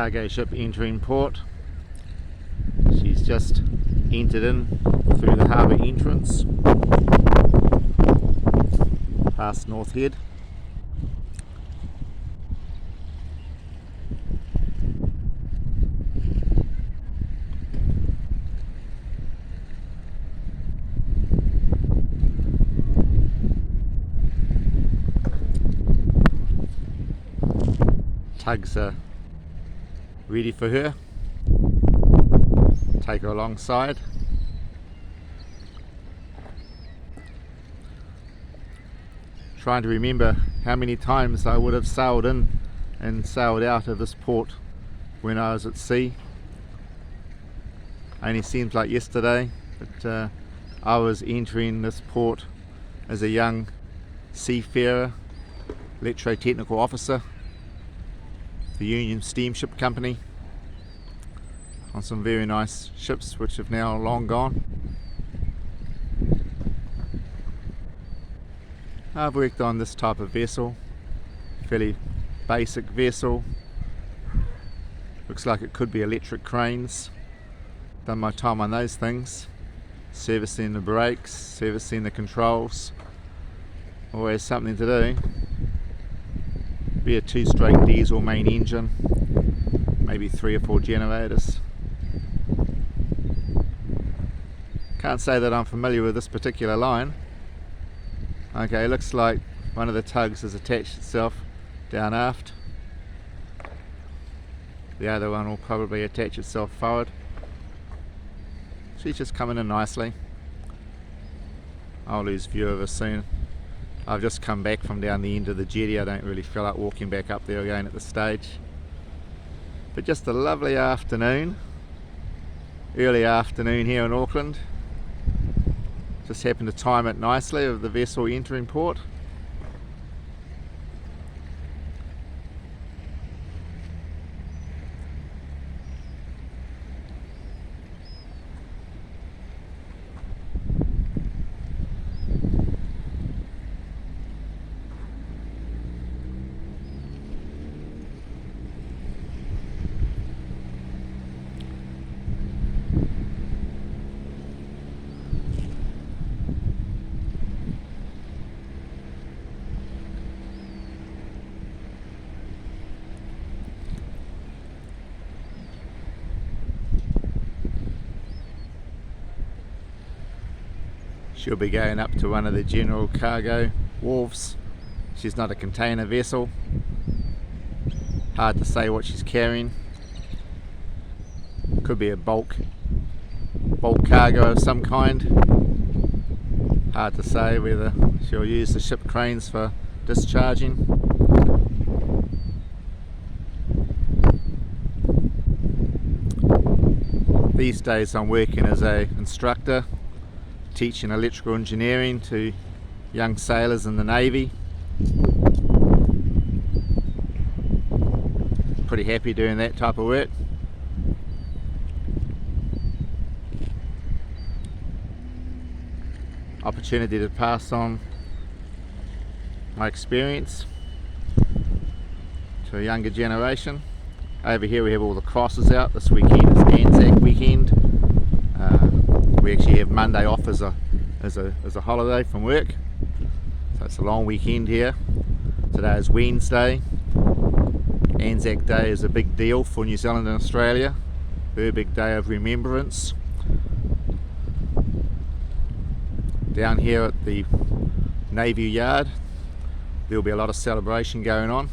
Cargo ship entering port. She's just entered in through the harbour entrance past North Head. Tugs are ready for her. Take her alongside. Trying to remember how many times I would have sailed in and sailed out of this port when I was at sea. Only seems like yesterday, but I was entering this port as a young seafarer, electrotechnical officer, the Union Steamship Company, on some very nice ships which have now long gone. I've worked on this type of vessel, fairly basic vessel, looks like it could be electric cranes. Done my time on those things, servicing the brakes, servicing the controls, always something to do. Be a 2-stroke diesel main engine, maybe 3 or 4 generators. Can't say that I'm familiar with this particular line. Okay, looks like one of the tugs has attached itself down aft. The other one will probably attach itself forward. She's just coming in nicely. I'll lose view of her soon. I've just come back from down the end of the jetty. I don't really feel like walking back up there again at this stage. But just a lovely afternoon, early afternoon here in Auckland. Just happened to time it nicely of the vessel entering port. She'll be going up to one of the general cargo wharves. She's not a container vessel. Hard to say what she's carrying. Could be a bulk cargo of some kind. Hard to say whether she'll use the ship cranes for discharging. These days I'm working as an instructor, teaching electrical engineering to young sailors in the Navy. Pretty happy doing that type of work. Opportunity to pass on my experience to a younger generation. Over here we have all the crosses out. This weekend is Anzac weekend. We actually have Monday off as a holiday from work, so it's a long weekend here. Today is Wednesday. Anzac Day is a big deal for New Zealand and Australia, very big day of remembrance. Down here at the Navy Yard there will be a lot of celebration going on.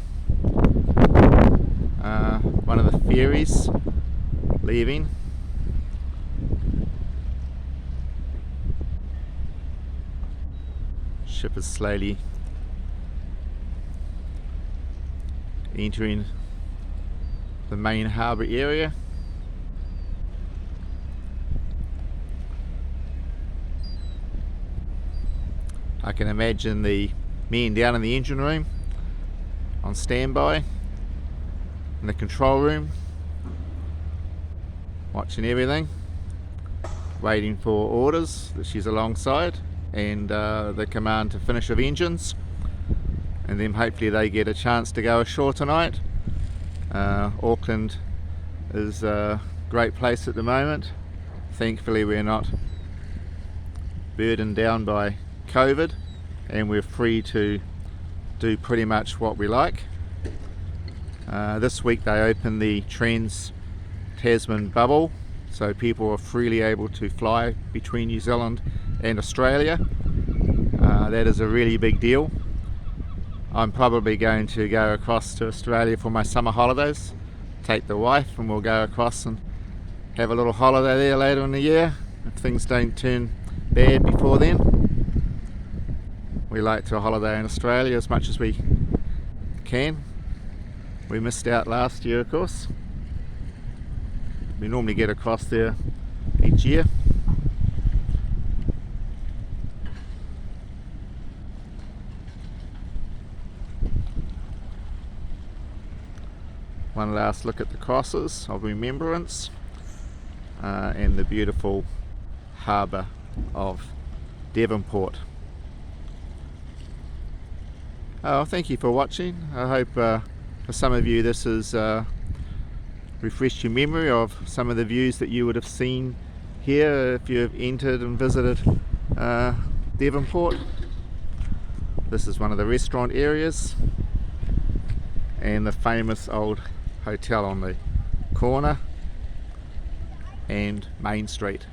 One of the ferries leaving. Ship is slowly entering the main harbour area. I can imagine the men down in the engine room on standby in the control room, watching everything, waiting for orders that she's alongside, and the command to finish of engines, and then hopefully they get a chance to go ashore tonight. Auckland is a great place at the moment. Thankfully we're not burdened down by COVID and we're free to do pretty much what we like. This week they opened the Trans-Tasman bubble, so people are freely able to fly between New Zealand and Australia. That is a really big deal. I'm probably going to go across to Australia for my summer holidays, take the wife, and we'll go across and have a little holiday there later in the year if things don't turn bad before then. We like to holiday in Australia as much as we can. We missed out last year, of course. We normally get across there each year. One last look at the crosses of remembrance and the beautiful harbour of Devonport. Oh, thank you for watching. I hope for some of you this has refreshed your memory of some of the views that you would have seen here if you have entered and visited Devonport. This is one of the restaurant areas and the famous old hotel on the corner and Main Street.